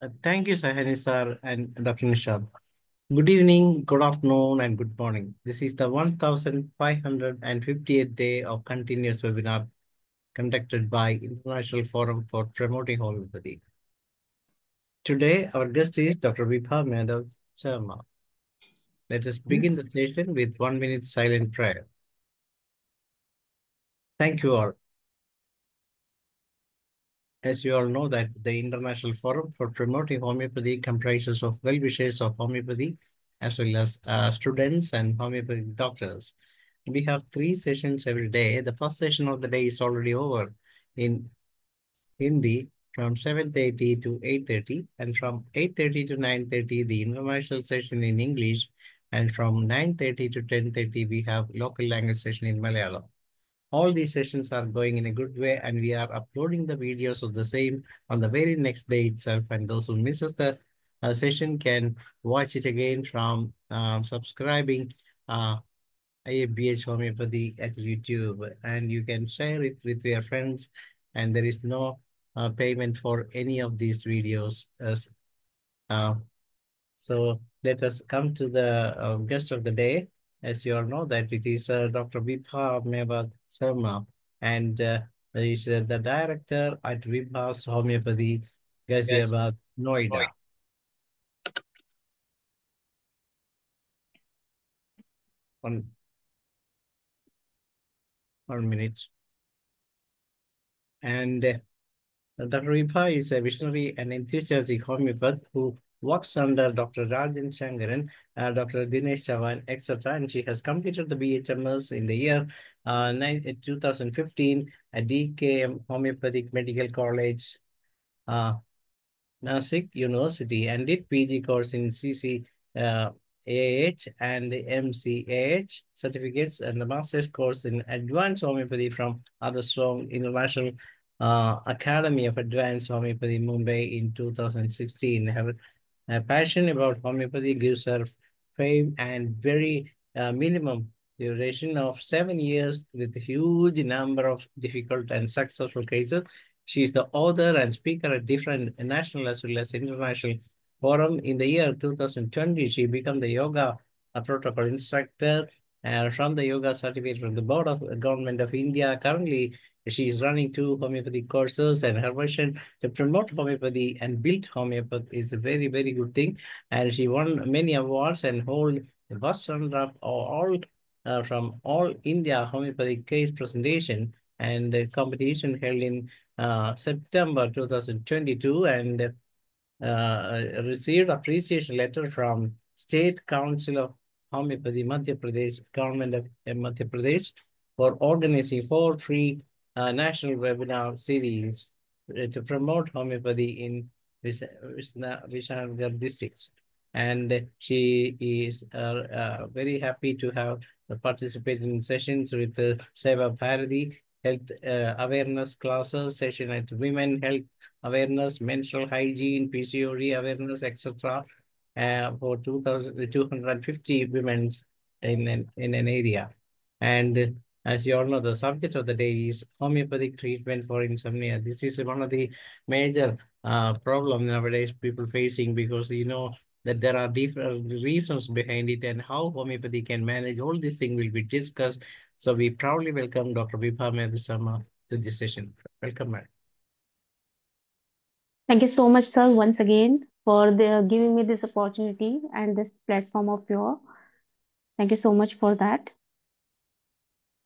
Thank you, Sahani sir and Dr. Nishad. Good evening, good afternoon, and good morning. This is the 1558th day of continuous webinar conducted by International Forum for Promoting Homeopathy. Today, our guest is Dr. VIBHA MEVADA SHARMA. Let us begin the session with 1 minute silent prayer. Thank you all. As you all know that the International Forum for Promoting Homeopathy comprises of well-wishers of homeopathy as well as students and homeopathic doctors. We have 3 sessions every day. The first session of the day is already over in Hindi from 7:30 to 8:30, and from 8:30 to 9:30, the international session in English, and from 9:30 to 10:30, we have local language session in Malayalam. All these sessions are going in a good way, and we are uploading the videos of the same on the very next day itself. And those who misses the session can watch it again from subscribing IFPH Homeopathy at YouTube, and you can share it with your friends. And there is no payment for any of these videos. So let us come to the guest of the day. As you all know that it is Dr. VIBHA MEVADA SHARMA, and he is the director at VIBHA's Homeopathy, Yes. Ghaziabad, Noida. One minute. And Dr. VIBHA is a visionary and enthusiastic homeopath who works under Dr. Rajan Shankaran, Dr. Dinesh Chavan, etc. And she has completed the BHMS in the year 2015 at DKM Homeopathic Medical College, Nasik University, and did PG course in CCAH and MCAH certificates, and the master's course in advanced homeopathy from other strong international Academy of Advanced Homeopathy, Mumbai in 2016. Her passion about homeopathy gives her fame and very minimum duration of 7 years with a huge number of difficult and successful cases. She is the author and speaker at different national as well as international forum. In the year 2020, she became the yoga protocol instructor from the yoga certificate from the Board of Government of India. Currently, she is running 2 homeopathy courses, and her vision to promote homeopathy and build homeopathy is a very, very good thing. And she won many awards and hold the first runner-up all from all India homeopathic case presentation and competition held in September 2022, and received appreciation letter from State Council of Homeopathy, Madhya Pradesh, Government of Madhya Pradesh, for organizing 4 free national webinar series to promote homeopathy in Vishnanagar districts. And she is very happy to have participated in sessions with Seva Bharati, health awareness classes, session at women health awareness, menstrual hygiene, PCOD awareness, etc. For 2,250 women in an area. And as you all know, the subject of the day is homeopathic treatment for insomnia. This is one of the major problem nowadays people facing, because you know that there are different reasons behind it, and how homeopathy can manage all these things will be discussed. So we proudly welcome Dr. VIBHA MEVADA SHARMA to this session. Welcome, madam. Thank you so much, sir, once again for giving me this opportunity and this platform of your. Thank you so much for that.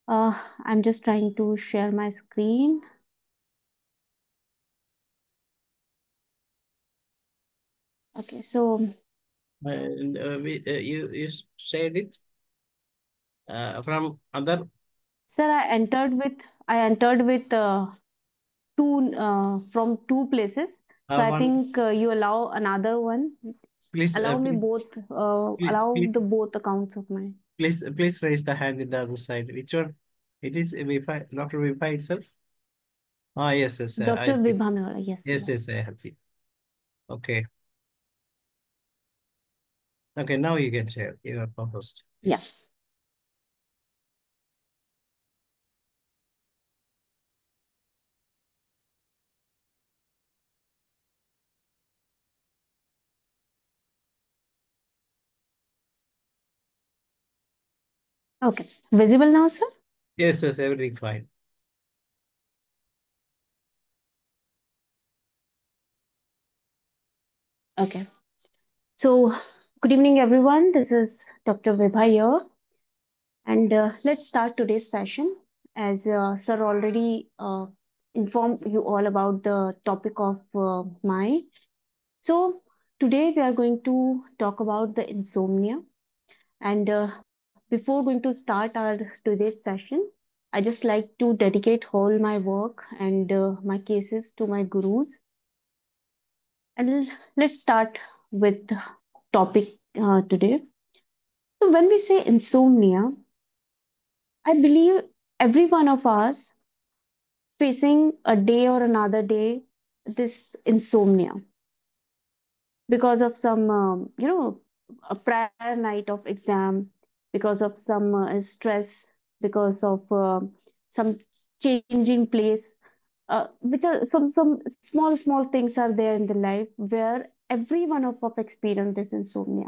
I'm just trying to share my screen. Okay, so You said it from other. sir, I entered with two from 2 places. So I One, think you allow another one. please, Allow me both. Allow please, the both accounts of mine. please raise the hand in the other side. Which one? It is VIBHA, Dr. VIBHA itself. Ah, yes, yes, I Dr. see. VIBHA MEVADA. Yes, Yes, yes. yes, I have seen. Okay, okay. Now you can share. You are co-host. Yeah. Okay. Visible now, sir? Yes, everything fine. Okay. So, good evening, everyone. This is Dr. Vibha here, and let's start today's session. As sir already informed you all about the topic of my. So, today we are going to talk about the insomnia. And before going to start our today's session, I just like to dedicate all my work and my cases to my gurus. And let's start with the topic today. So when we say insomnia, I believe every one of us facing a day or another day this insomnia because of some a prior night of exam, because of some stress, because of some changing place, which are some small things are there in the life where every one of us experience this insomnia,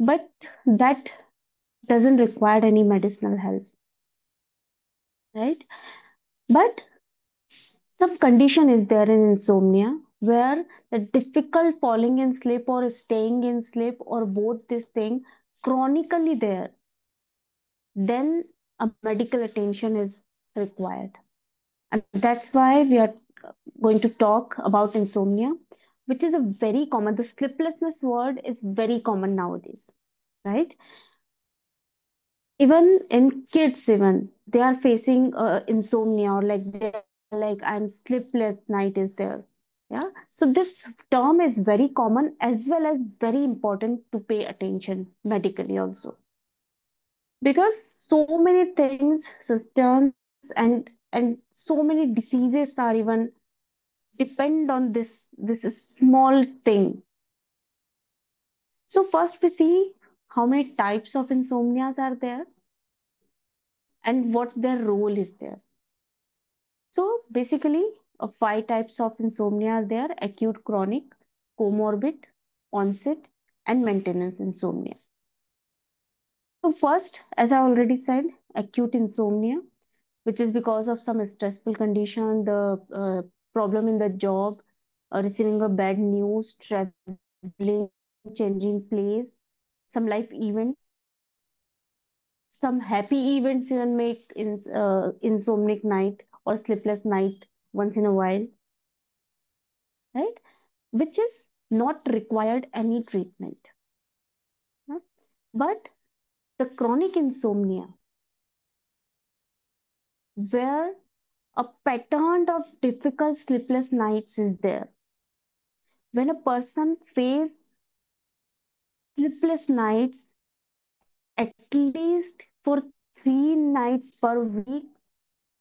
but that doesn't require any medicinal help, right? But some condition is there in insomnia where the difficult falling in sleep or staying in sleep or both this thing chronically there, then a medical attention is required. And that's why we are going to talk about insomnia, which is a very common, the sleeplessness word is very common nowadays, right? Even in kids, even they are facing insomnia, or like they're like, I'm sleepless night is there. Yeah. So this term is very common as well as very important to pay attention medically also, because so many things, systems, and so many diseases are even depend on this small thing. So first we see how many types of insomnias are there and what's their role is there. So basically, five types of insomnia are there: acute, chronic, comorbid, onset, and maintenance insomnia. So first, as I already said, acute insomnia, which is because of some stressful condition, the problem in the job, receiving a bad news, traveling, changing place, some life events, some happy events even make insomnic night or sleepless night once in a while, right? Which is not required any treatment. Huh? But the chronic insomnia, where a pattern of difficult sleepless nights is there. When a person faces sleepless nights at least for 3 nights per week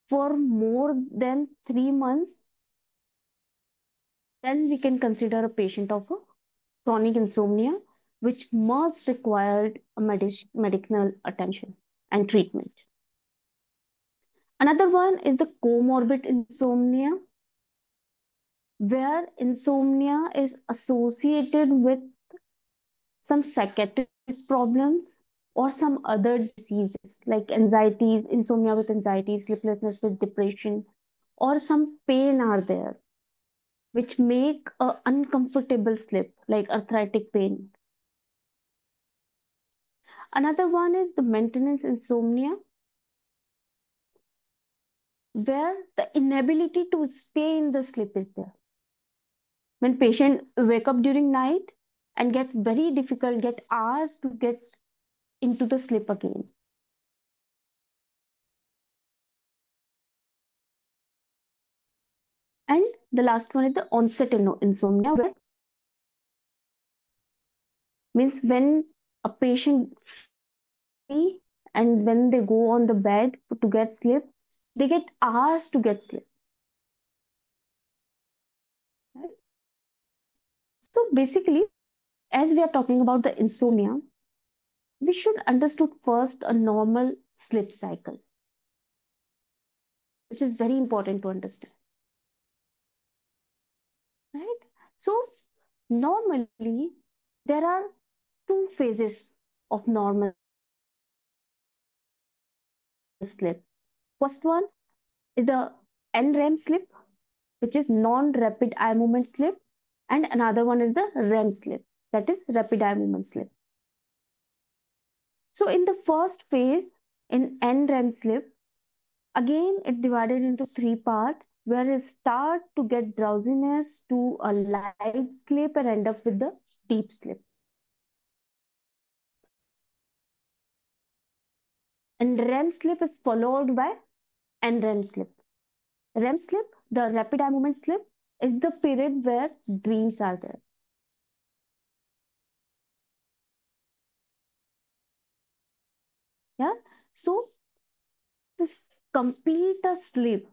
for more than 3 months, then we can consider a patient of a chronic insomnia, which must require a medical attention and treatment. Another one is the comorbid insomnia, where insomnia is associated with some psychiatric problems or some other diseases like anxieties, insomnia with anxiety, sleeplessness with depression, or some pain are there which make a uncomfortable sleep like arthritic pain. Another one is the maintenance insomnia, where the inability to stay in the sleep is there. When patient wake up during night and get very difficult, get hours to get into the sleep again. And the last one is the onset insomnia, where means when a patient feel sleepy and when they go on the bed to get sleep, they get hours to get sleep. Right? So basically, as we are talking about the insomnia, we should understood first a normal sleep cycle, which is very important to understand. Right? So normally there are two phases of normal sleep cycle. sleep. First one is the NREM sleep, which is non-rapid eye movement sleep, and another one is the REM sleep, that is rapid eye movement sleep. So in the first phase, in NREM sleep, again it divided into three parts, where you start to get drowsiness to a light sleep and end up with the deep sleep. And REM sleep is followed by NREM sleep. REM sleep, the rapid eye movement sleep, is the period where dreams are there. Yeah. So to complete a sleep,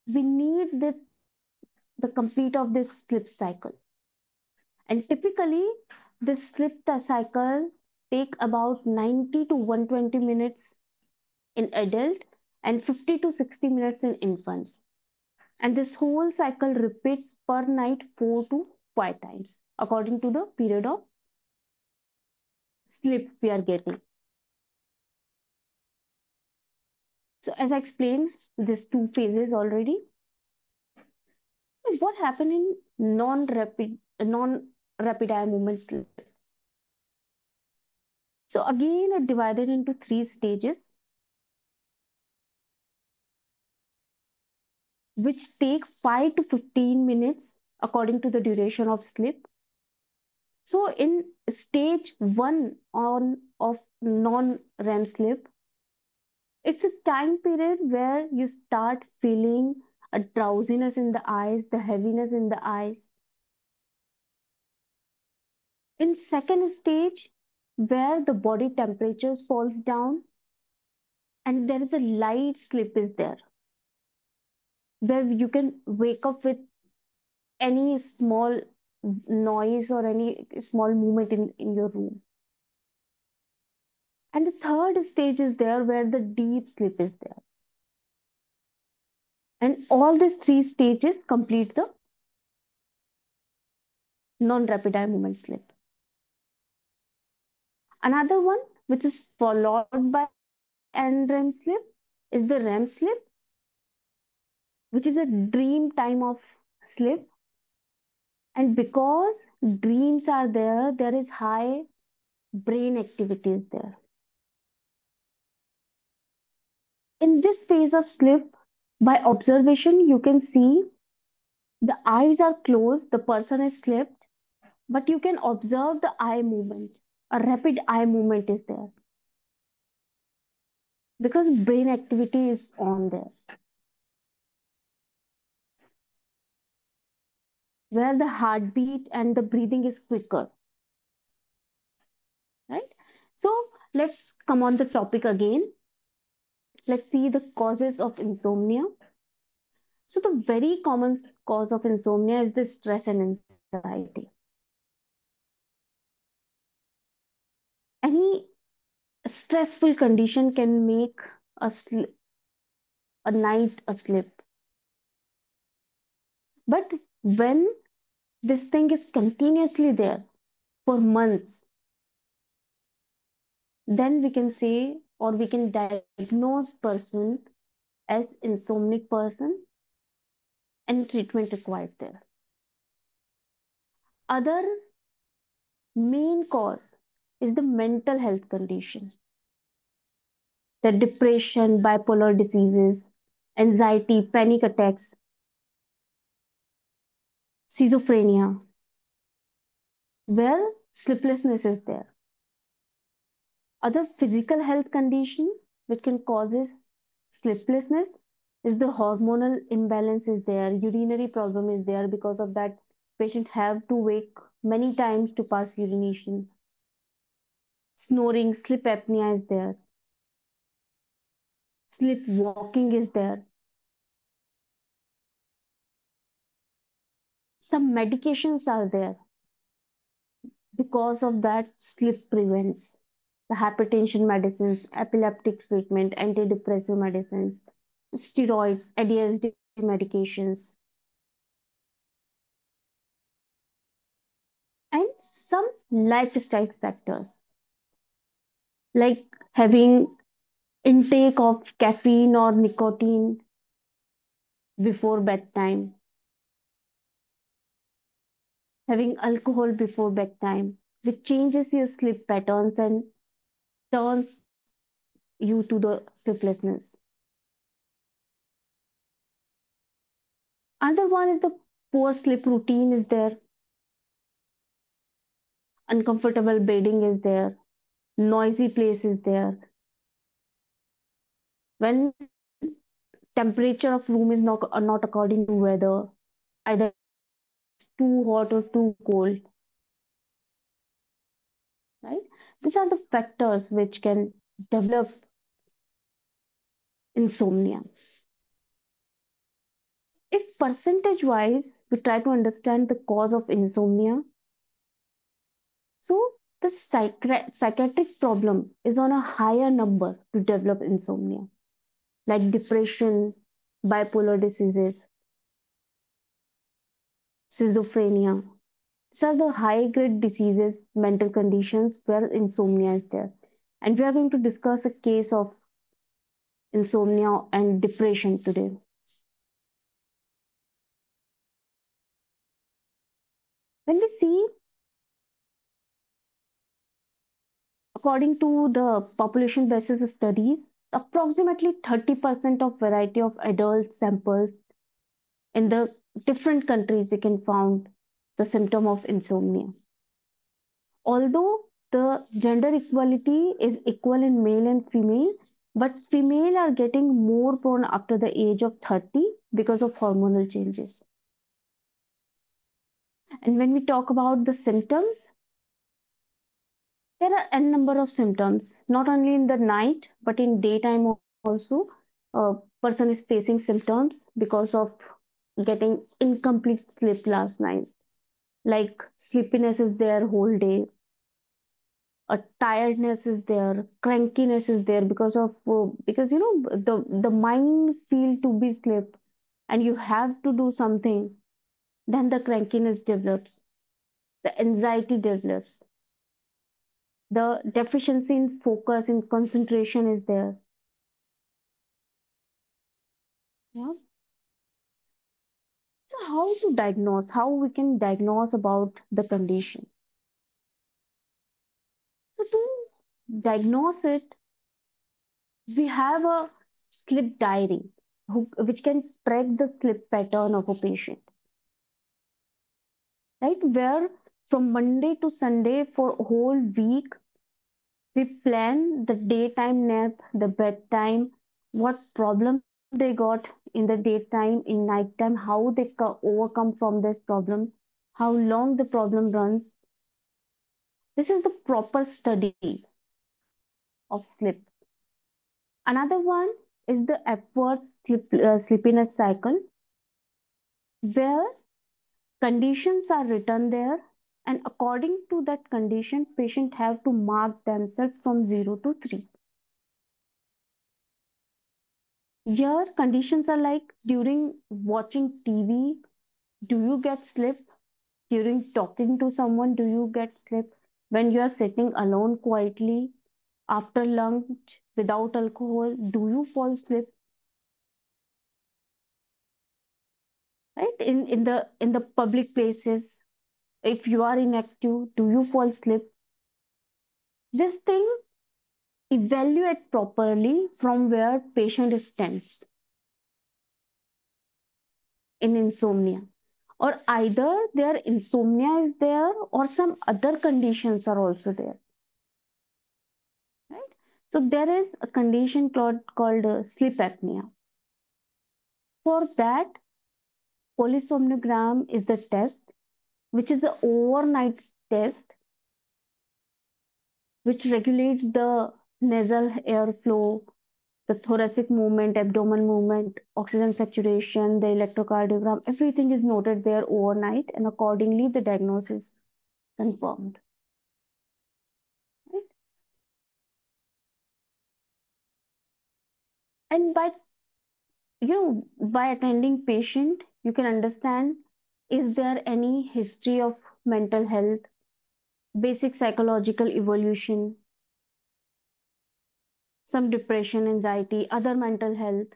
we need the complete of this sleep cycle. And typically, this sleep cycle take about 90 to 120 minutes in adult and 50 to 60 minutes in infants. And this whole cycle repeats per night 4 to 5 times according to the period of sleep we are getting. So as I explained, these two phases already. What happened in non-rapid eye movement sleep? So again, it divided into three stages, which take 5 to 15 minutes according to the duration of sleep. So in stage one on of non-REM sleep, it's a time period where you start feeling a drowsiness in the eyes, the heaviness in the eyes. In second stage, where the body temperature falls down and there is a light sleep is there, where you can wake up with any small noise or any small movement in your room. And the third stage is there where the deep sleep is there. And all these three stages complete the non-rapid eye movement sleep. Another one, which is followed by NREM sleep, is the REM sleep, which is a dream time of sleep. And because dreams are there, there is high brain activities there. In this phase of sleep, by observation, you can see the eyes are closed, the person is slept, but you can observe the eye movement. A rapid eye movement is there because brain activity is on there, where the heartbeat and the breathing is quicker, right? So let's come on the topic again. Let's see the causes of insomnia. So the very common cause of insomnia is the stress and anxiety. Any stressful condition can make a night a sleep. But when this thing is continuously there for months, then we can say or we can diagnose person as insomnic person and treatment required there. Other main cause is the mental health condition, the depression, bipolar diseases, anxiety, panic attacks, schizophrenia, where sleeplessness is there. Other physical health condition which can causes sleeplessness is the hormonal imbalance is there, urinary problem is there. Because of that, patient have to wake many times to pass urination. Snoring, sleep apnea is there. Sleepwalking is there. Some medications are there because of that sleep prevents. The hypertension medicines, epileptic treatment, antidepressive medicines, steroids, ADHD medications, and some lifestyle factors like having intake of caffeine or nicotine before bedtime, having alcohol before bedtime, which changes your sleep patterns and turns you to the sleeplessness. Another one is the poor sleep routine is there, uncomfortable bedding is there, noisy place is there. When temperature of room is not according to weather, either it's too hot or too cold, right? These are the factors which can develop insomnia. If percentage wise we try to understand the cause of insomnia, so the psychiatric problem is on a higher number to develop insomnia, like depression, bipolar diseases, schizophrenia. These are the high grade diseases, mental conditions where insomnia is there. And we are going to discuss a case of insomnia and depression today. When we see, according to the population basis studies, approximately 30% of variety of adult samples in the different countries we can found the symptom of insomnia. Although the gender equality is equal in male and female, but female are getting more prone after the age of 30 because of hormonal changes. And when we talk about the symptoms, there are n number of symptoms, not only in the night, but in daytime also. A person is facing symptoms because of getting incomplete sleep last night. Like sleepiness is there whole day, a tiredness is there, crankiness is there because of because the mind feel to be sleep and you have to do something, then the crankiness develops, the anxiety develops, the deficiency in focus in concentration is there. Yeah. So how to diagnose, how we can diagnose about the condition? So to diagnose it, we have a sleep diary which can track the sleep pattern of a patient, right? Where from Monday to Sunday for a whole week, we plan the daytime nap, the bedtime, what problem they got in the daytime, in nighttime, how they overcome from this problem, how long the problem runs. This is the proper study of sleep. Another one is the Epworth sleepiness cycle, where conditions are written there, and according to that condition, patient have to mark themselves from 0 to 3. Here conditions are like during watching TV, do you get sleep? During talking to someone, do you get sleep? When you are sitting alone quietly after lunch without alcohol, do you fall asleep? Right? In the public places, if you are inactive, do you fall asleep? This thing evaluate properly from where patient stands in insomnia, or either their insomnia is there or some other conditions are also there, right? So there is a condition called sleep apnea. For that, polysomnogram is the test, which is the overnight test which regulates the nasal airflow, the thoracic movement, abdomen movement, oxygen saturation, the electrocardiogram, everything is noted there overnight, and accordingly the diagnosis confirmed. Right? And by attending patient, you can understand, is there any history of mental health, basic psychological evolution, some depression, anxiety, other mental health,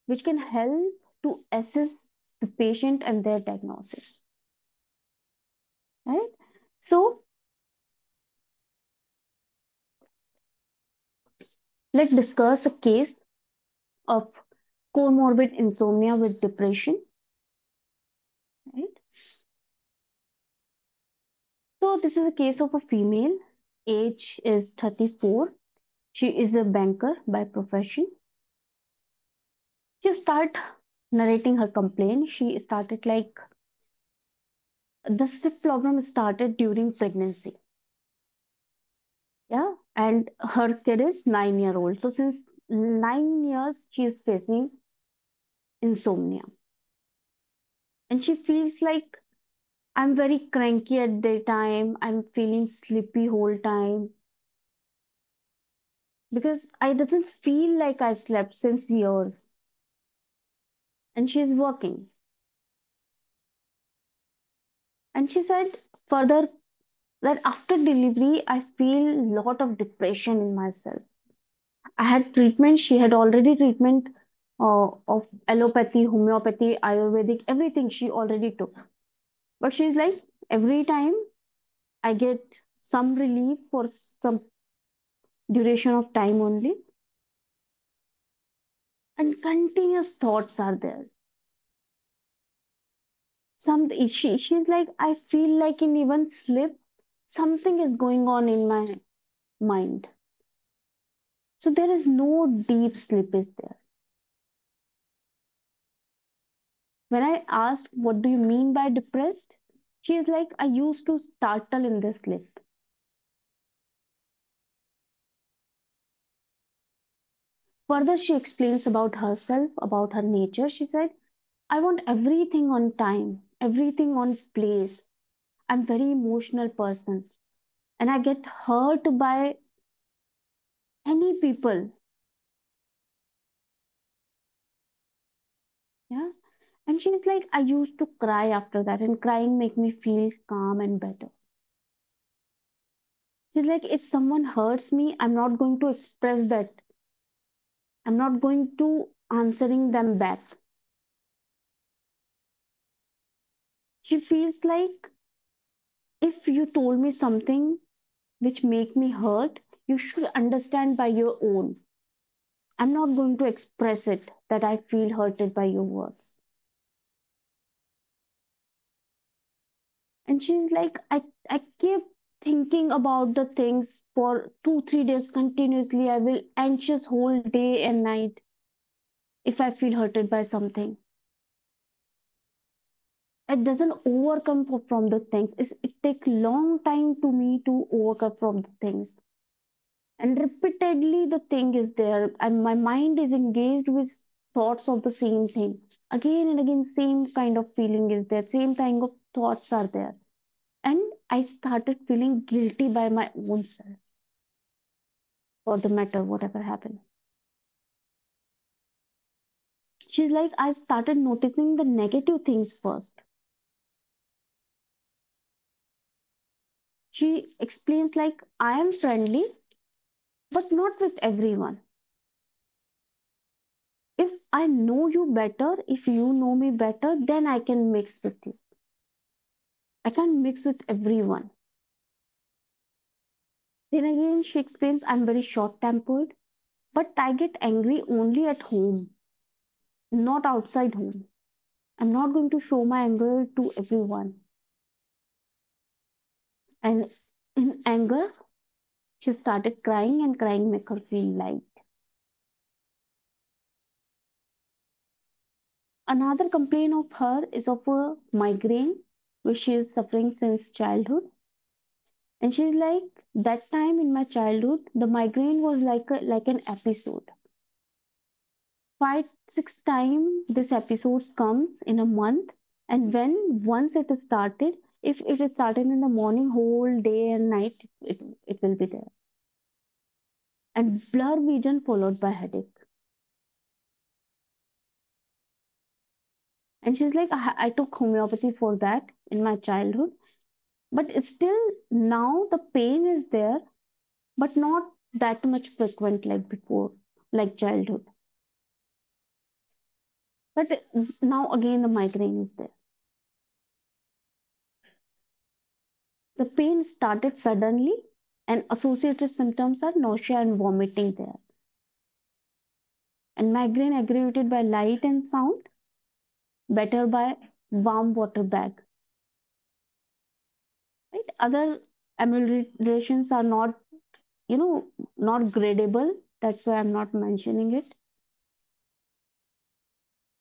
which can help to assess the patient and their diagnosis, right? So let's discuss a case of comorbid insomnia with depression, right? So this is a case of a female, age is 34. She is a banker by profession. She start narrating her complaint. She started like the sleep problem started during pregnancy. Yeah, and her kid is 9 year old. So since 9 years, she is facing insomnia, and she feels like I'm very cranky at the time. I'm feeling sleepy whole time because I doesn't feel like I slept since years, and she's working. And she said further that after delivery, I feel a lot of depression in myself. I had treatment. She had already treatment of allopathy, homeopathy, Ayurvedic, everything she already took. But she's like, every time I get some relief for some duration of time only, and continuous thoughts are there. She's like, I feel like in even sleep, something is going on in my mind. So there is no deep sleep is there. When I asked, what do you mean by depressed? She is like, I used to startle in the sleep. Further, she explains about herself, about her nature. She said, I want everything on time, everything on place. I'm very emotional person and I get hurt by any people. Yeah. And she's like, I used to cry after that, and crying make me feel calm and better. She's like, if someone hurts me, I'm not going to express that. I'm not going to answering them back. She feels like if you told me something which make me hurt, you should understand by your own. I'm not going to express it that I feel hurted by your words. And she's like, I keep thinking about the things for 2, 3 days continuously. I will anxious whole day and night if I feel hurted by something. It doesn't overcome from the things. It take long time to me to overcome from the things. And repeatedly the thing is there, and my mind is engaged with thoughts of the same thing. Again and again, same kind of feeling is there, same kind of thoughts are there. And I started feeling guilty by my own self for the matter, whatever happened. She's like, I started noticing the negative things first. She explains, like, I am friendly, but not with everyone. If I know you better, if you know me better, then I can mix with you. I can't mix with everyone. Then again, she explains, I'm very short tempered, but I get angry only at home, not outside home. I'm not going to show my anger to everyone. And in anger, she started crying, and crying make her feel light. Another complaint of her is of a migraine, which she is suffering since childhood. And she's like, that time in my childhood, the migraine was like an episode. 5, 6 times this episodes comes in a month, and when once it is started, if it is started in the morning, whole day and night, it will be there. And blur vision followed by headache. And she's like, I took homeopathy for that in my childhood, but it's still now the pain is there, but not that much frequent like before, like childhood. But now again, the migraine is there. The pain started suddenly, and associated symptoms are nausea and vomiting there. And migraine aggravated by light and sound, better by warm water bag. Right? Other ameliorations are not, not gradable. That's why I'm not mentioning it.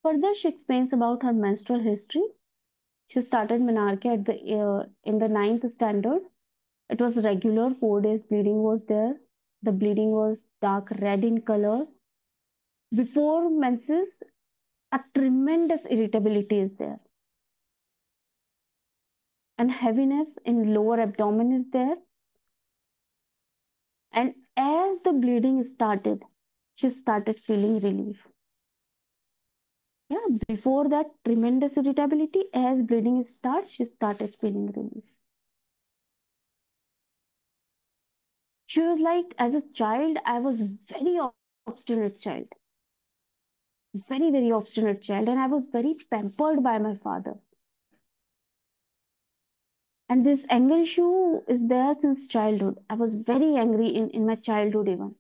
Further, she explains about her menstrual history. She started menarche at the in the ninth standard. It was regular, 4 days bleeding was there. The bleeding was dark red in color. Before menses, a tremendous irritability is there, and heaviness in lower abdomen is there. And as the bleeding started, she started feeling relief. Yeah, before that tremendous irritability, as bleeding starts, she started feeling relief. She was like, as a child, I was very obstinate child, very obstinate child, and I was very pampered by my father. And this anger issue is there since childhood. I was very angry in my childhood even.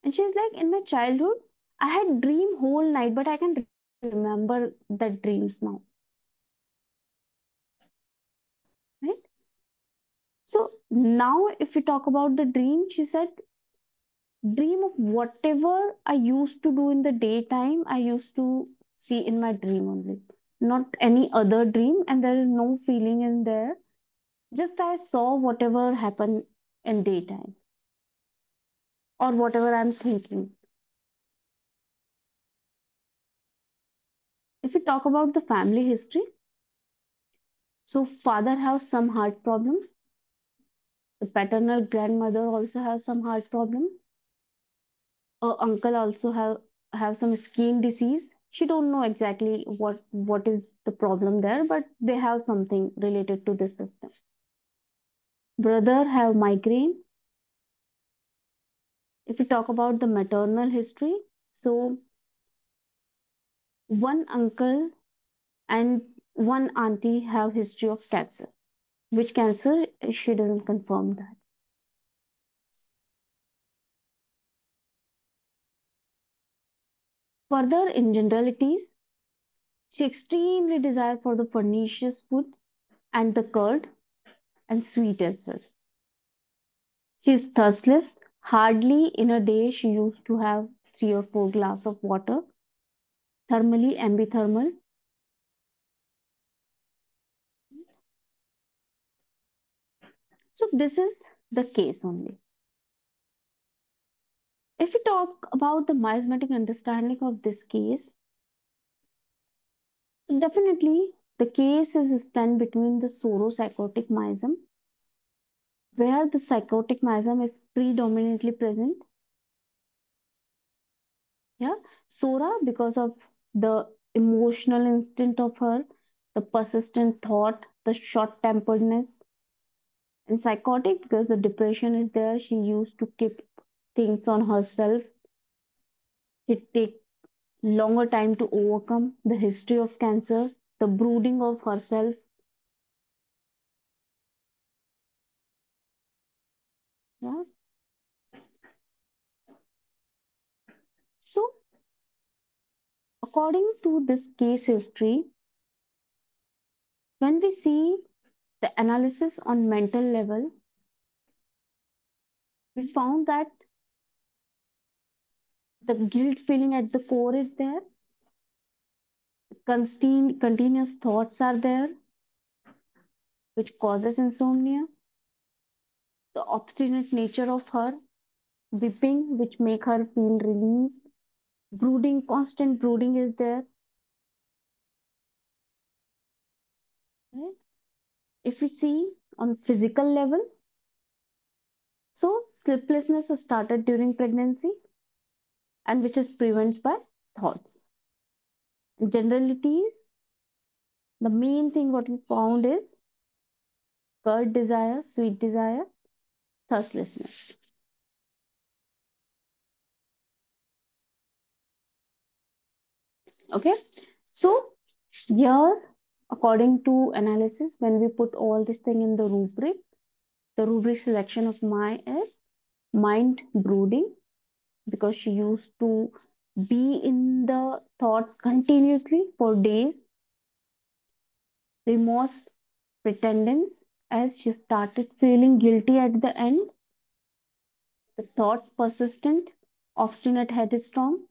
And she's like, in my childhood, I had dream whole night, but I can remember the dreams now. Right? So now if we talk about the dream, she said, dream of whatever I used to do in the daytime, I used to see in my dream only. Not any other dream, and there is no feeling in there. Just I saw whatever happened in daytime or whatever I'm thinking. If we talk about the family history, so father has some heart problem. The paternal grandmother also has some heart problem. Uncle also have some skin disease. She don't know exactly what is the problem there, but they have something related to this system. Brother have migraine. If we talk about the maternal history, so one uncle and one auntie have history of cancer. Which cancer? She doesn't confirm that. Further, in generalities, she extremely desire for the pernicious food and the curd and sweet as well. She is thirstless. Hardly in a day she used to have 3 or 4 glasses of water. Thermally ambithermal. So this is the case only. If we talk about the miasmatic understanding of this case, definitely the case is stand between the sauropsychotic miasm, where the psychotic miasm is predominantly present. Yeah, Sora because of the emotional instinct of her, the persistent thought, the short-temperedness, and psychotic because the depression is there. She used to keep things on herself. It take longer time to overcome the history of cancer, the brooding of herself. Yeah. So according to this case history, when we see the analysis on mental level, we found that the guilt feeling at the core is there. Continuous thoughts are there, which causes insomnia. The obstinate nature of her, weeping, which make her feel relief. Brooding, constant brooding is there. Right? If we see on physical level, so sleeplessness is started during pregnancy, and which is prevented by thoughts. In generalities, the main thing what we found is curd desire, sweet desire, thirstlessness. Okay, so here, according to analysis, when we put all this thing in the rubric selection of my is mind brooding, because she used to be in the thoughts continuously for days. Remorse, pretendence, as she started feeling guilty at the end. The thoughts persistent, obstinate, headstrong,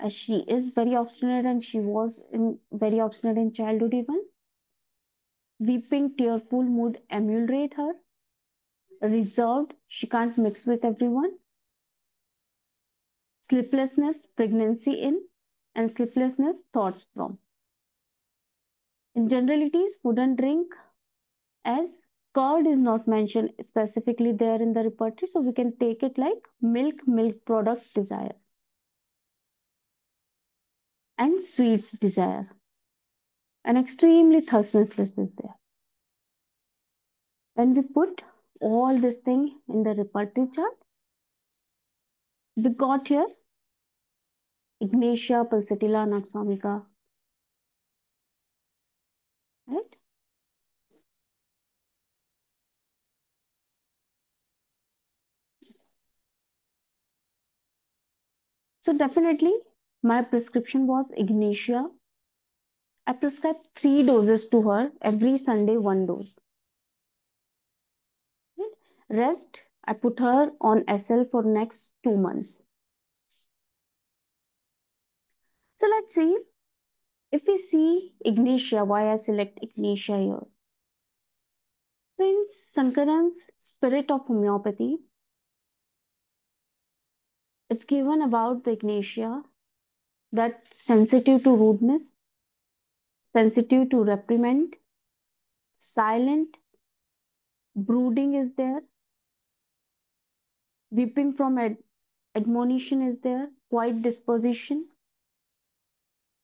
as she is very obstinate and she was very obstinate in childhood even. Weeping, tearful mood emulate her. Reserved, she can't mix with everyone. Sleeplessness, pregnancy in, and sleeplessness, thoughts from. In generalities, food and drink, as curd is not mentioned specifically there in the repertory, so we can take it like milk product desire, and sweets desire. An extremely thirstlessness is there. When we put all this thing in the repertory chart, we got here Ignatia, pulsatilla, anaxomica, right? So definitely my prescription was Ignatia. I prescribed 3 doses to her, every Sunday 1 dose. Right? Rest, I put her on SL for next 2 months. So let's see, if we see Ignatia, why I select Ignatia here. So in Sankaran's Spirit of Homeopathy, it's given about the Ignatia that sensitive to rudeness, sensitive to reprimand, silent, brooding is there, weeping from admonition is there, quiet disposition.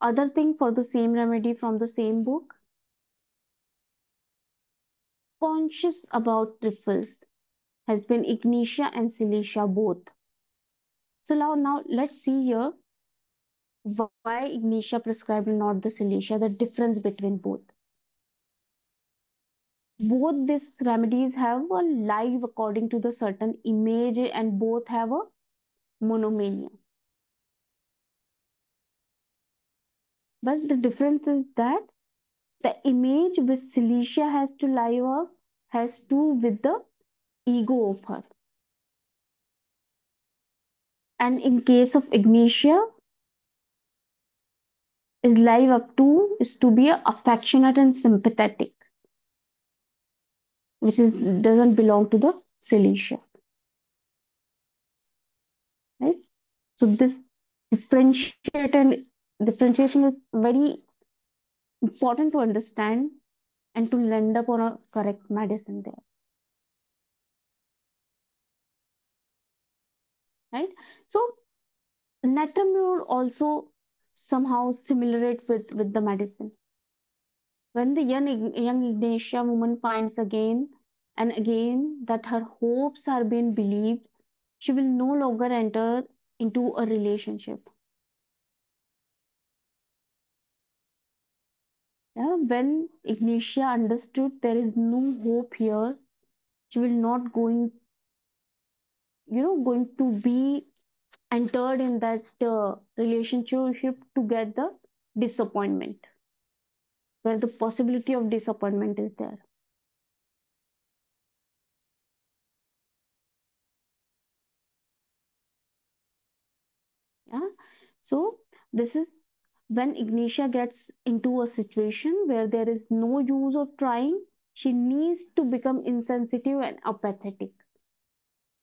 Other thing for the same remedy from the same book, conscious about riffles, has been Ignatia and Cilicia both. So now let's see here why Ignatia prescribed and not the Cilicia, the difference between both. Both these remedies have a life according to the certain image, and both have a monomania. But the difference is that the image which Cilicia has to live up has to with the ego of her. And in case of Ignatia, is live up to is to be affectionate and sympathetic, which is doesn't belong to the Cilicia. Right? So this differentiation is very important to understand and to land up on a correct medicine there. Right? So Natamur also somehow similate with the medicine. When the young Ignatia woman finds again and again that her hopes are being believed, she will no longer enter into a relationship. Yeah, when Ignatia understood there is no hope here, she will not going to be entered in that relationship to get the disappointment, where the possibility of disappointment is there. Yeah, so this is when Ignatia gets into a situation where there is no use of trying. She needs to become insensitive and apathetic,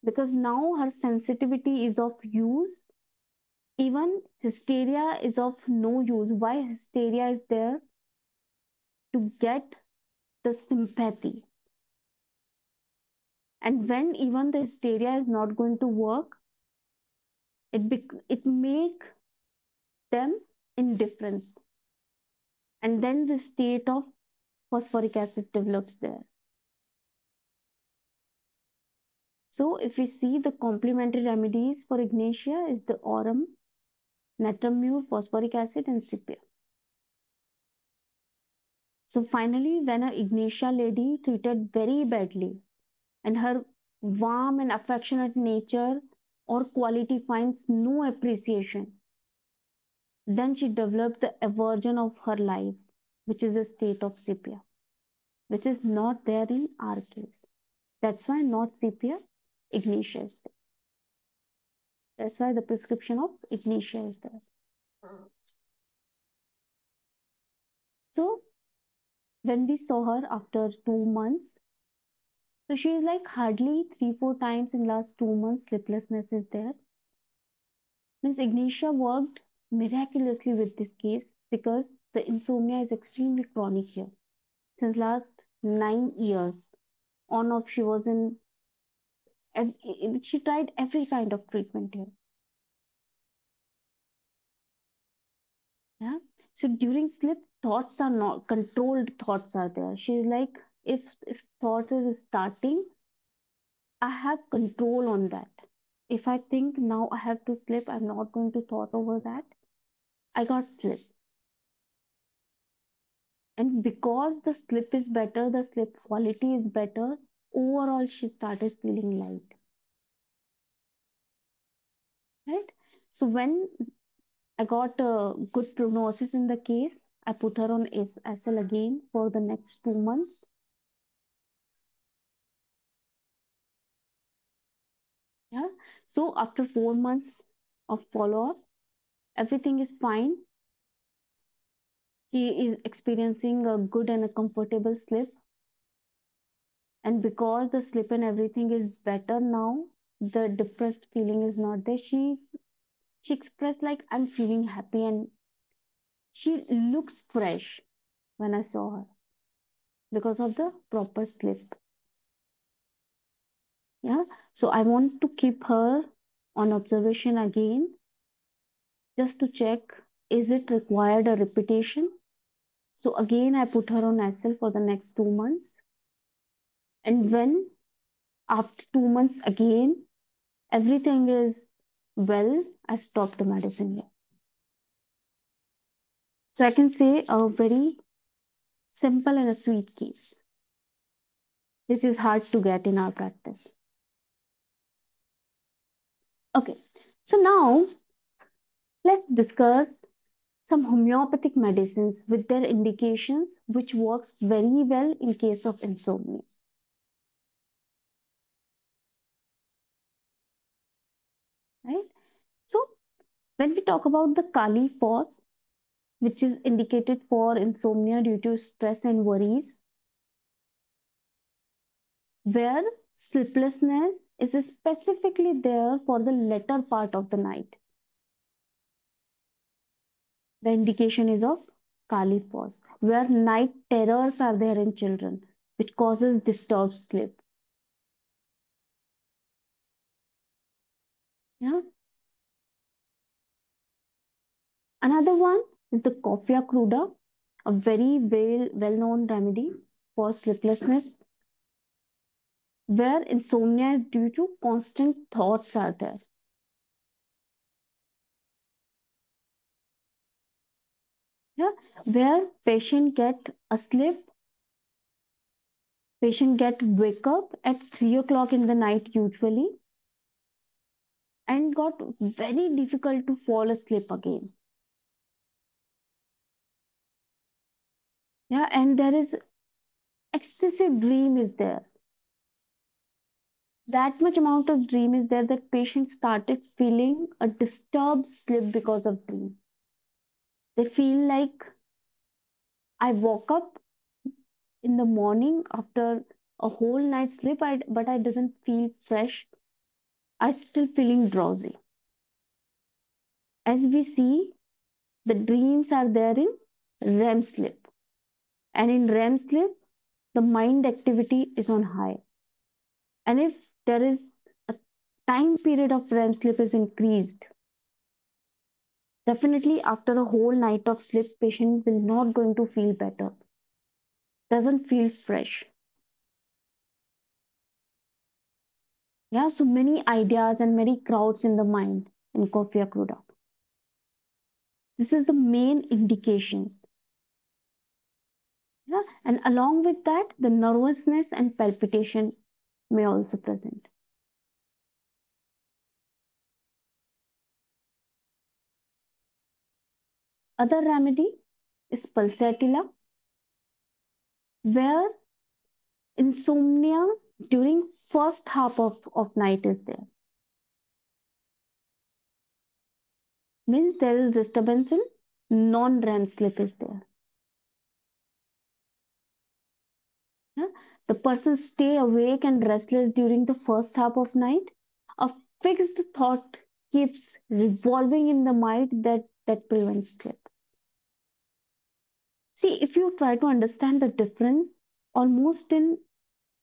because now her sensitivity is of use. Even hysteria is of no use. Why hysteria is there? To get the sympathy. And when even the hysteria is not going to work, it make them indifference, and then the state of phosphoric acid develops there. So if we see the complementary remedies for ignatia is the aurum, natramur, phosphoric acid, and sepia. So finally, when a ignatia lady treated very badly and her warm and affectionate nature or quality finds no appreciation, then she developed the aversion of her life, which is a state of sepia, which is not there in our case. That's why not sepia, ignatia is there. That's why the prescription of ignatia is there. So when we saw her after 2 months, so she is like hardly 3-4 times in last 2 months sleeplessness is there. Miss Ignatia worked miraculously with this case because the insomnia is extremely chronic here. Since last 9 years, on off she was in, she tried every kind of treatment here. Yeah. So during sleep, thoughts are not controlled. Thoughts are there. She's like, if thoughts is starting, I have control on that. If I think now I have to sleep, I'm not going to thought over that. I got sleep. And because the sleep is better, the sleep quality is better, overall she started feeling light. Right? So when I got a good prognosis in the case, I put her on SL again for the next 2 months. Yeah. So after 4 months of follow-up, everything is fine. She is experiencing a good and a comfortable sleep. And because the sleep and everything is better now, the depressed feeling is not there. She expressed like I'm feeling happy and she looks fresh when I saw her because of the proper sleep. Yeah. So I want to keep her on observation again just to check is it required a repetition. So again I put her on SL for the next 2 months. And when after 2 months again everything is well, I stopped the medicine here. So I can say a very simple and a sweet case, which is hard to get in our practice. Okay, so now let's discuss some homeopathic medicines with their indications, which works very well in case of insomnia. Right? So when we talk about the Kali Phos, which is indicated for insomnia due to stress and worries, where sleeplessness is specifically there for the latter part of the night. The indication is of Kali Phos, where night terrors are there in children, which causes disturbed sleep. Yeah. Another one is the Coffea cruda, a very well-known remedy for sleeplessness, where insomnia is due to constant thoughts are there. Yeah, where patient get wake up at 3 o'clock in the night usually, and got very difficult to fall asleep again. Yeah, and there is excessive dream is there. That much amount of dream is there that patient started feeling a disturbed sleep because of dream. They feel like I woke up in the morning after a whole night's sleep, but I doesn't feel fresh. I still feeling drowsy. As we see, the dreams are there in REM sleep. And in REM sleep, the mind activity is on high. And if there is a time period of REM sleep is increased, definitely after a whole night of sleep, patient will not going to feel better, doesn't feel fresh. Yeah, so many ideas and many crowds in the mind in coffee cruda. This is the main indications. Yeah, and along with that, the nervousness and palpitation may also present. Other remedy is pulsatilla, where insomnia during first half of night is there. Means there is disturbance in non-REM sleep is there. Yeah? The person stay awake and restless during the first half of night. A fixed thought keeps revolving in the mind that prevents sleep. See, if you try to understand the difference, almost in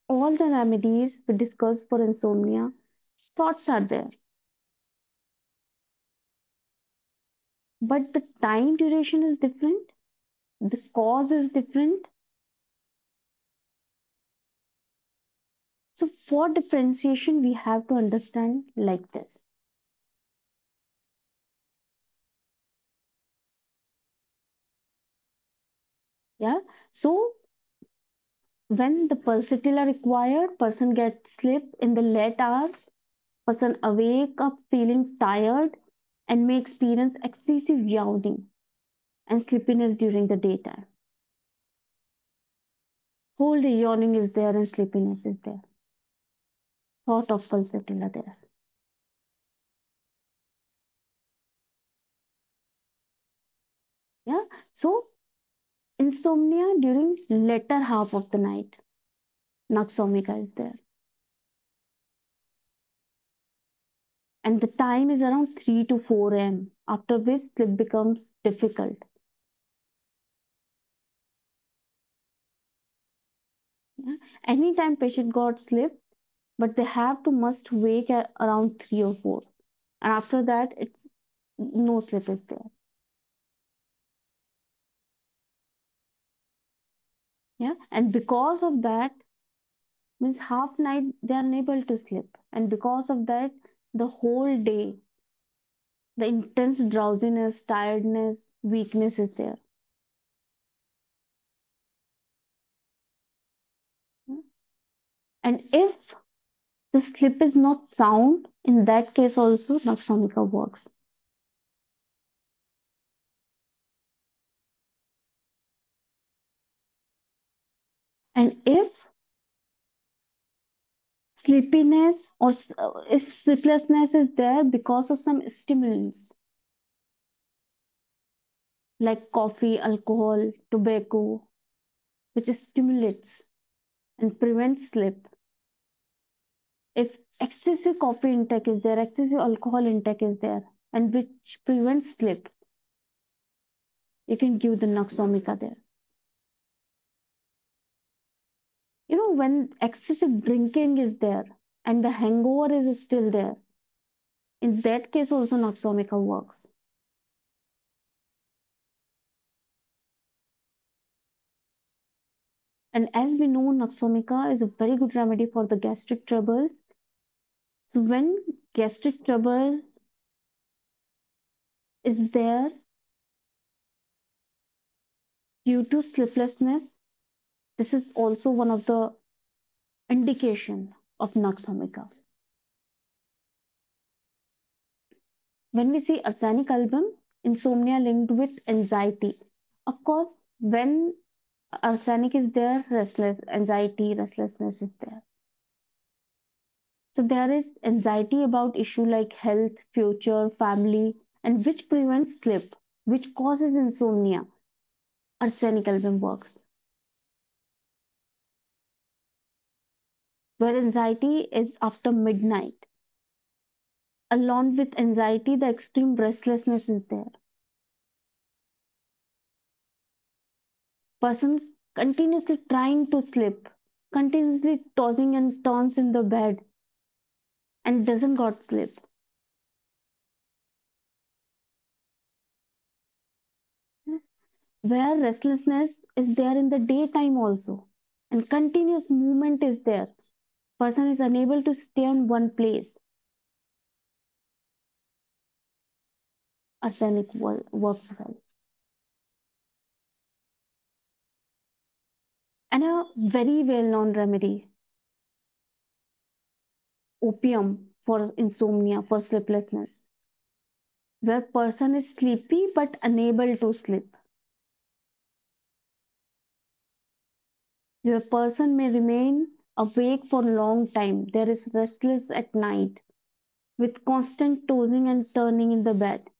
all the remedies we discuss for insomnia, thoughts are there, but the time duration is different, the cause is different. So, for differentiation, we have to understand like this. Yeah. So, when the pulsatilla required, person gets sleep in the late hours, person awake up feeling tired and may experience excessive yawning and sleepiness during the daytime. Whole day yawning is there and sleepiness is there. Thought of pulsatilla there. Yeah. So insomnia during later half of the night. Naxomica is there. And the time is around 3 to 4 a.m. after which sleep becomes difficult. Yeah. Anytime patient got sleep, but they have to must wake at around 3 or 4. And after that, it's no sleep is there. Yeah. And because of that, means half night they are unable to sleep. And because of that, the whole day, the intense drowsiness, tiredness, weakness is there. And if the sleep is not sound, in that case also Naxomica works. And if sleeplessness is there because of some stimulants like coffee, alcohol, tobacco, which stimulates and prevents sleep. If excessive coffee intake is there, excessive alcohol intake is there, and which prevents sleep, you can give the Naxomica there. When excessive drinking is there and the hangover is still there, in that case also Naxomica works. And as we know, Naxomica is a very good remedy for the gastric troubles. So when gastric trouble is there due to sleeplessness, this is also one of the indication of Naxomica. When we see arsenic album, insomnia linked with anxiety. Of course, when arsenic is there, restless, anxiety, restlessness is there. So there is anxiety about issue like health, future, family, and which prevents sleep, which causes insomnia. Arsenic album works. Where anxiety is after midnight. Along with anxiety, the extreme restlessness is there. Person continuously trying to sleep, continuously tossing and turns in the bed and doesn't got sleep. Where restlessness is there in the daytime also, and continuous movement is there. Person is unable to stay on one place. Arsenic works well. And a very well-known remedy, opium for insomnia, for sleeplessness, where person is sleepy but unable to sleep. Your person may remain awake for a long time. There is restless at night with constant tossing and turning in the bed,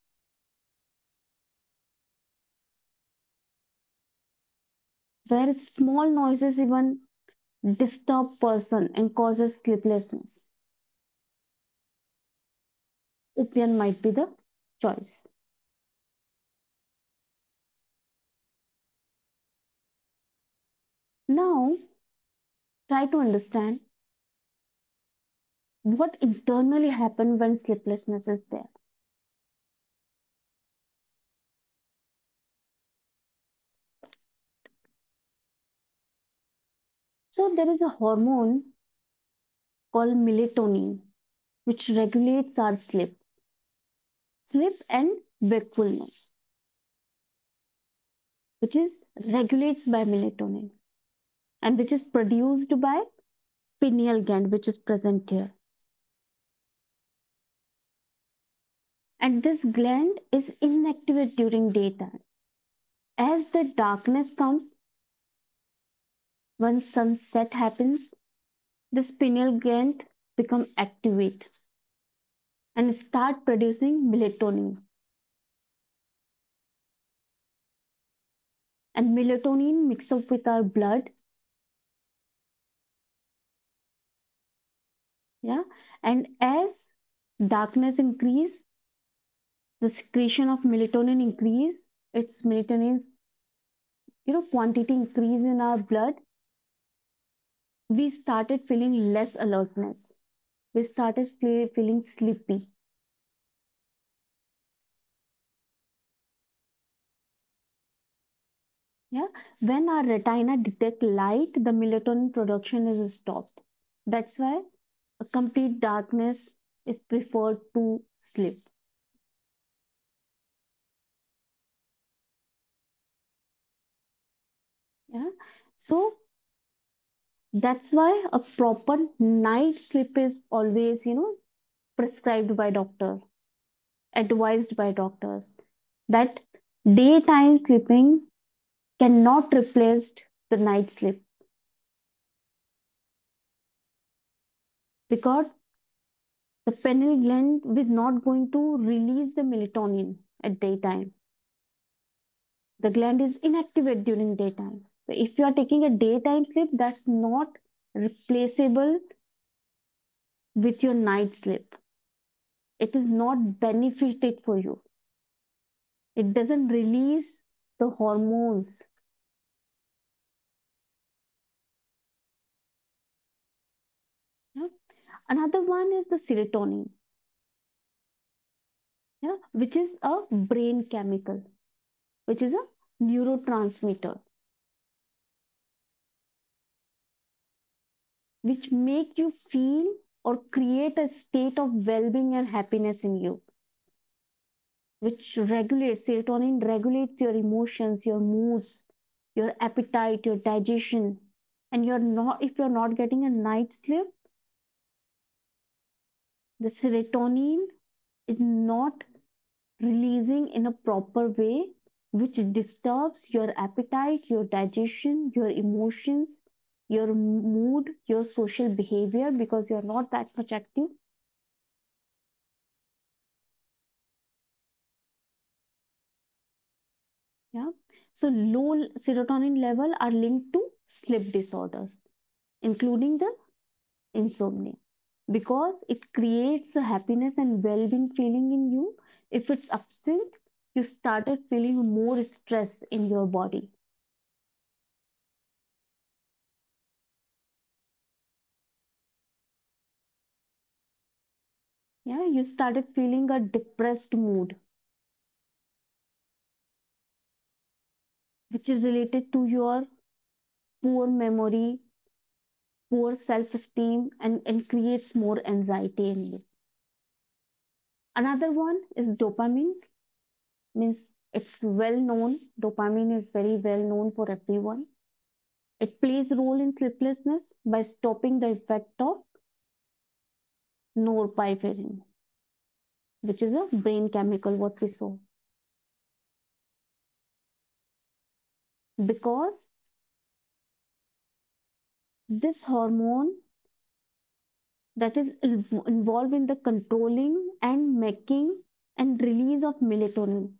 where small noises even disturb person and causes sleeplessness. Opium might be the choice. Now, try to understand what internally happens when sleeplessness is there. So, there is a hormone called melatonin which regulates our sleep and wakefulness, which is regulates by melatonin and which is produced by pineal gland, which is present here. And this gland is inactive during daytime. As the darkness comes, when sunset happens, this pineal gland become activate and start producing melatonin. And melatonin mix up with our blood, yeah. And as darkness increase, the secretion of melatonin increase. Its melatonin's quantity increase in our blood. We started feeling less alertness. We started feeling sleepy. Yeah, when our retina detect light, the melatonin production is stopped. That's why a complete darkness is preferred to sleep. Yeah, so that's why a proper night sleep is always, prescribed by doctor, advised by doctors. That daytime sleeping cannot replace the night sleep because the pineal gland is not going to release the melatonin at daytime. The gland is inactive during daytime. So if you are taking a daytime sleep, that's not replaceable with your night sleep. It is not benefited for you. It doesn't release the hormones. Yeah? Another one is the serotonin, yeah, which is a brain chemical, which is a neurotransmitter, which make you feel or create a state of well-being and happiness in you, which regulates serotonin regulates your emotions, your moods, your appetite, your digestion. And you're not if you're not getting a night sleep, the serotonin is not releasing in a proper way, which disturbs your appetite, your digestion, your emotions, your mood, your social behavior because you're not that much active. Yeah. So low serotonin level are linked to sleep disorders, including the insomnia, because it creates a happiness and well-being feeling in you. If it's absent, you started feeling more stress in your body. Yeah, you started feeling a depressed mood, which is related to your poor memory, poor self-esteem, and creates more anxiety in you. Another one is dopamine, means it's well known. Dopamine is very well known for everyone. It plays a role in sleeplessness by stopping the effect of norepinephrine, which is a brain chemical, what we saw. Because this hormone that is involved in the controlling and making and release of melatonin.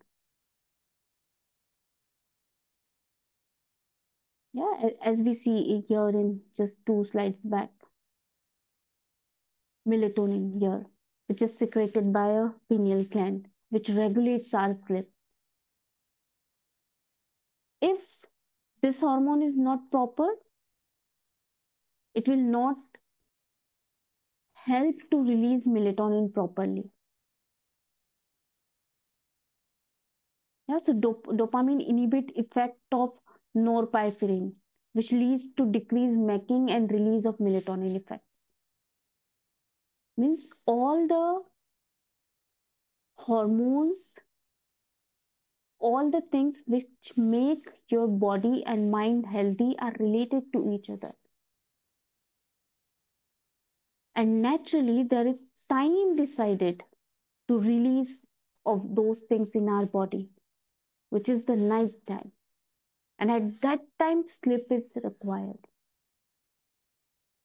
Yeah, as we see here in just 2 slides back, melatonin here, which is secreted by a pineal gland, which regulates our sleep. If this hormone is not proper, it will not help to release melatonin properly. Yeah, so dopamine inhibit effect of norepinephrine, which leads to decreased making and release of melatonin effect. Means all the hormones, all the things which make your body and mind healthy are related to each other. And naturally, there is time decided to release of those things in our body, which is the night time. And at that time, sleep is required.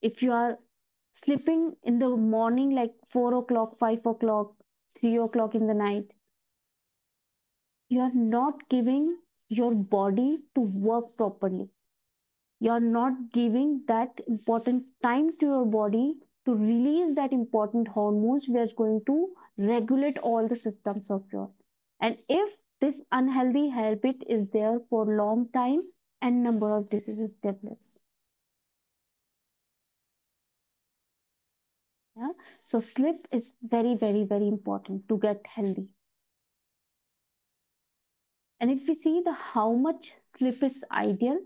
If you are sleeping in the morning, like 4 o'clock, 5 o'clock, 3 o'clock in the night, you are not giving your body to work properly. You are not giving that important time to your body to release that important hormones which are going to regulate all the systems of your. And if this unhealthy habit is there for long time, and number of diseases develops. Yeah. So sleep is very, very, very important to get healthy. And if we see the how much sleep is ideal,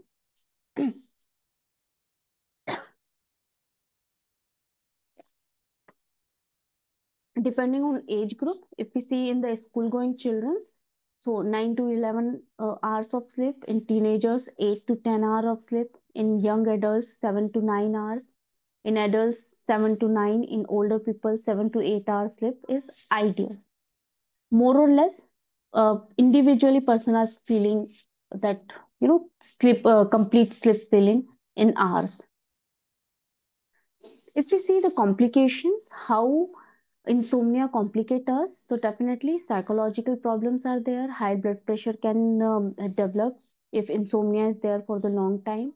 depending on age group, if we see in the school going children's, so 9 to 11 hours of sleep, in teenagers 8 to 10 hours of sleep, in young adults 7 to 9 hours, in adults 7 to 9, in older people 7 to 8 hours sleep is ideal. More or less, individually person is feeling that, sleep, complete sleep feeling in hours. If we see the complications, how insomnia complicate us, so definitely psychological problems are there. High blood pressure can develop if insomnia is there for the long time,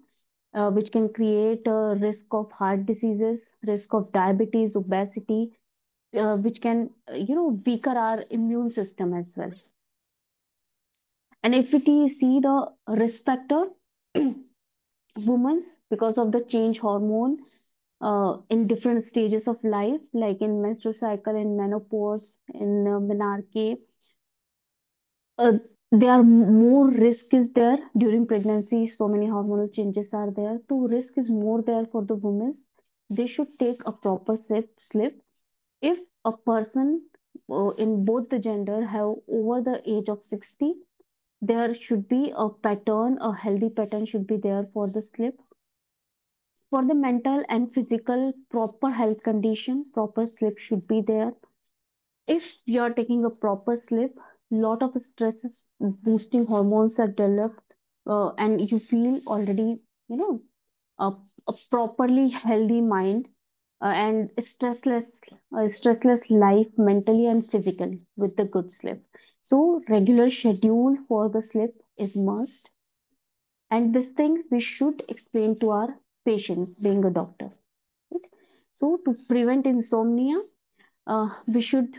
which can create a risk of heart diseases, risk of diabetes, obesity, which can weaker our immune system as well. And if we see the risk factor, women's, because of the change hormone in different stages of life, like in menstrual cycle, in menopause, in menarche, uh, there are more risk is there during pregnancy. So many hormonal changes are there. So risk is more there for the women. They should take a proper sleep. If a person in both the gender have over the age of 60, there should be a pattern, a healthy pattern should be there for the sleep. For the mental and physical proper health condition, proper sleep should be there. If you're taking a proper sleep, lot of stresses boosting hormones are developed, and you feel already, you know, a, a properly healthy mind, and stressless life mentally and physically with the good sleep. So regular schedule for the sleep is must, and this thing we should explain to our patients being a doctor. Right? So to prevent insomnia, we should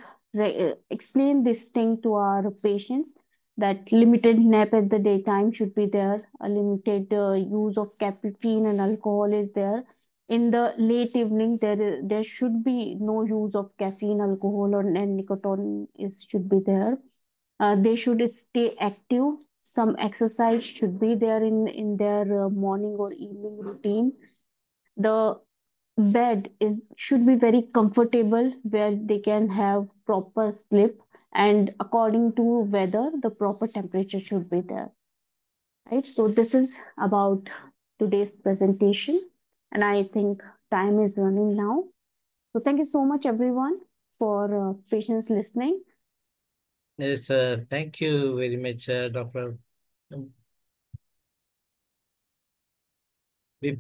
explain this thing to our patients, that limited nap at the daytime should be there, a limited use of caffeine and alcohol is there. In the late evening, there should be no use of caffeine, alcohol, or and nicotine is should be there. They should stay active. Some exercise should be there in their morning or evening routine. The bed is should be very comfortable where they can have proper sleep, and according to weather the proper temperature should be there, right? So this is about today's presentation, and I think time is running now. So thank you so much everyone for patience listening. Yes, thank you very much, Dr. Vip.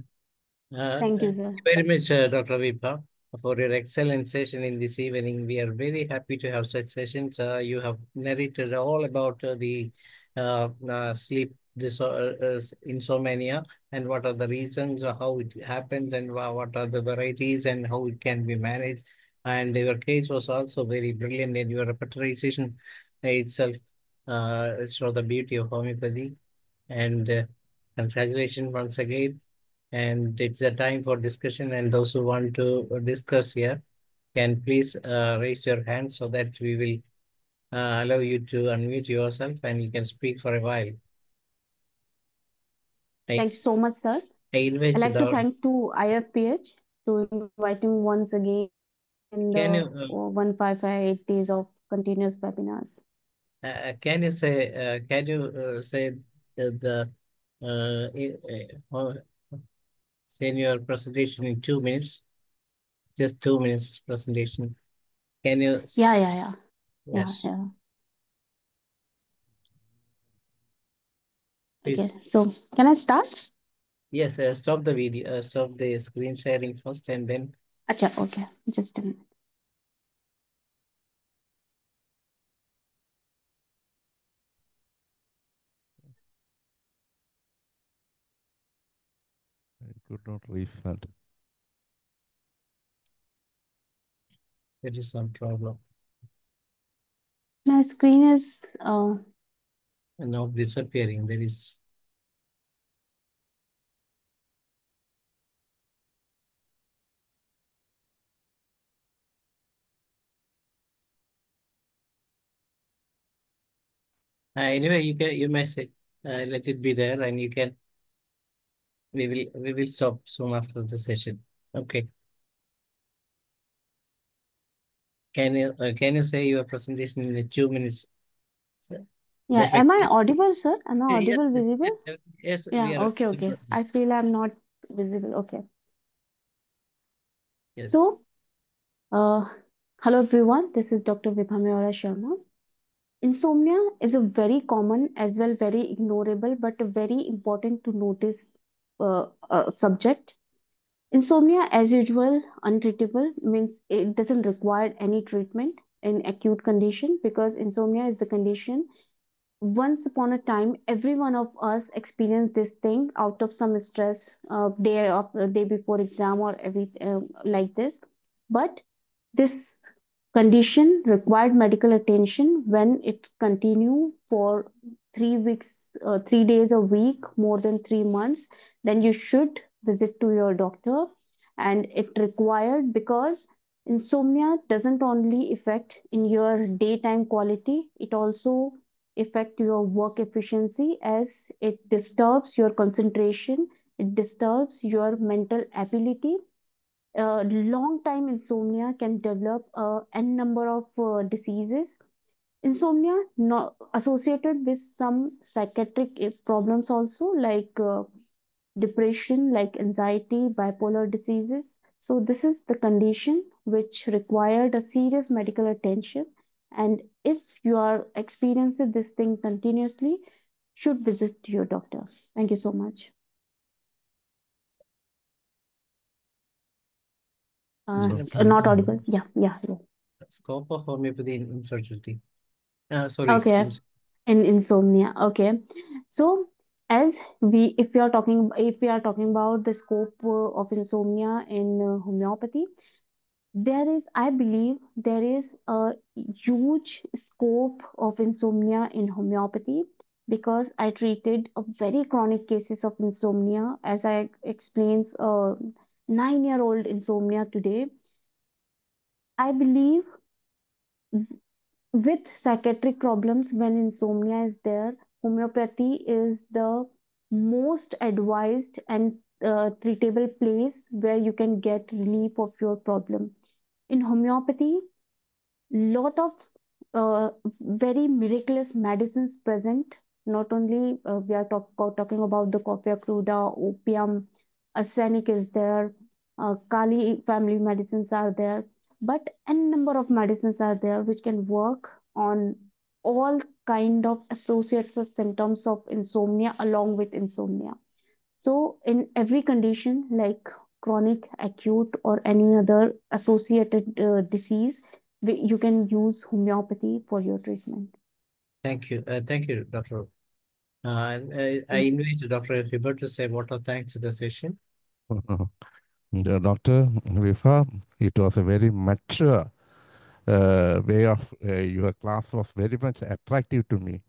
Thank you, Thank sir. you very much, Dr. Vibha, for your excellent session in this evening. We are very happy to have such sessions. You have narrated all about the sleep disorder, insomnia, and what are the reasons, how it happens, and what are the varieties, and how it can be managed. And your case was also very brilliant in your repertorization itself. So the beauty of homeopathy. And congratulations once again. And it's a time for discussion. And those who want to discuss here can please raise your hand so that we will allow you to unmute yourself and you can speak for a while. I, Thank you so much, sir. I I'd invite like to the, thank to IFPH to inviting once again in can the you 1558 days of continuous webinars. can you say the say in your presentation in 2 minutes, just 2 minutes presentation. Can you? Yeah, yeah, yeah, yeah, Yes, yeah. Okay, please. so can I start? Yes, stop the video, stop the screen sharing first, and then Acha, okay, just a minute. I could not refund. there is some problem. My screen is And now disappearing. There is. Anyway, you may say, let it be there, and you can. We will stop soon after the session. Okay. Can you say your presentation in the 2 minutes? The yeah. Am I effective. audible, sir? Am I Yes, audible, yes, visible? yes, yes, we Yeah, are. okay, okay. I feel I'm not visible. Okay. Yes. So, uh, hello everyone. This is Dr. VIBHA MEVADA SHARMA. Insomnia is a very common as well very ignorable but a very important to notice subject. Insomnia, as usual, untreatable means it doesn't require any treatment in acute condition because insomnia is the condition once upon a time every one of us experienced this thing out of some stress day before exam or every like this, but this condition required medical attention when it continue for 3 weeks 3 days a week more than 3 months, then you should visit to your doctor. And it required because insomnia doesn't only affect in your daytime quality, it also affect your work efficiency as it disturbs your concentration, it disturbs your mental ability. Long time insomnia can develop n number of diseases. Insomnia not associated with some psychiatric problems also like depression, like anxiety, bipolar diseases. So this is the condition which required a serious medical attention. And if you are experiencing this thing continuously, should visit your doctor. Thank you so much. So, Not audible. Yeah, yeah, yeah. scope of homeopathy in infertility. Sorry. Okay. In insomnia. Okay. So as if we are talking about the scope of insomnia in homeopathy, there is, I believe, there is a huge scope of insomnia in homeopathy because I treated a very chronic cases of insomnia, as I explains, 9-year-old insomnia today. I believe with psychiatric problems, when insomnia is there, homeopathy is the most advised and treatable place where you can get relief of your problem. In homeopathy, lot of very miraculous medicines present. Not only we are talking about the coffea cruda, opium, arsenic is there, Kali family medicines are there, but n number of medicines are there which can work on all kind of associated symptoms of insomnia along with insomnia. So, in every condition like chronic, acute, or any other associated disease, you can use homeopathy for your treatment. Thank you, Dr. I invite Dr. Hibbert to say what are thanks to the session. Dr. Vifa, it was a very mature way of your class was very much attractive to me.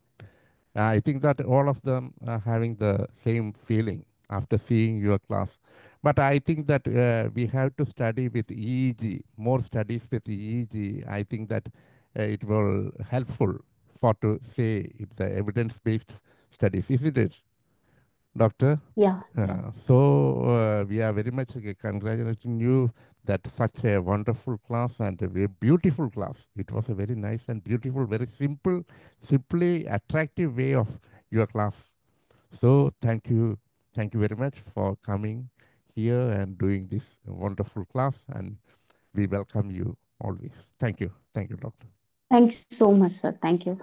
I think that all of them are having the same feeling after seeing your class. But I think that we have to study with EEG, more studies with EEG. I think that it will helpful for to say it's the evidence-based studies, isn't it, Doctor? Yeah, yeah. So we are very much congratulating you that such a wonderful class and a very beautiful class. It was a very nice and beautiful, very simple, simply attractive way of your class. So thank you very much for coming here and doing this wonderful class, and we welcome you always. Thank you, Doctor. Thank you so much, sir. Thank you.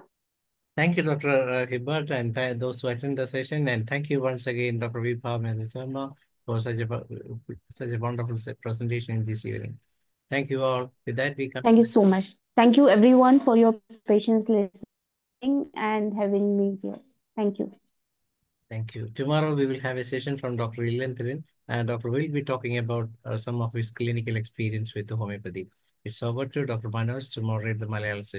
Thank you, Dr. Hibbert, and those who attend the session. And thank you once again, Dr. VIBHA MEVADA SHARMA, for such a wonderful presentation in this evening. Thank you all. With that, we come. Thank you so much. Thank you, everyone, for your patience listening and having me here. Thank you. Thank you. Tomorrow we will have a session from Dr. Ilan, and Dr. will be talking about some of his clinical experience with the homeopathy. It's over to Dr. Manoj to moderate the Malayalam session.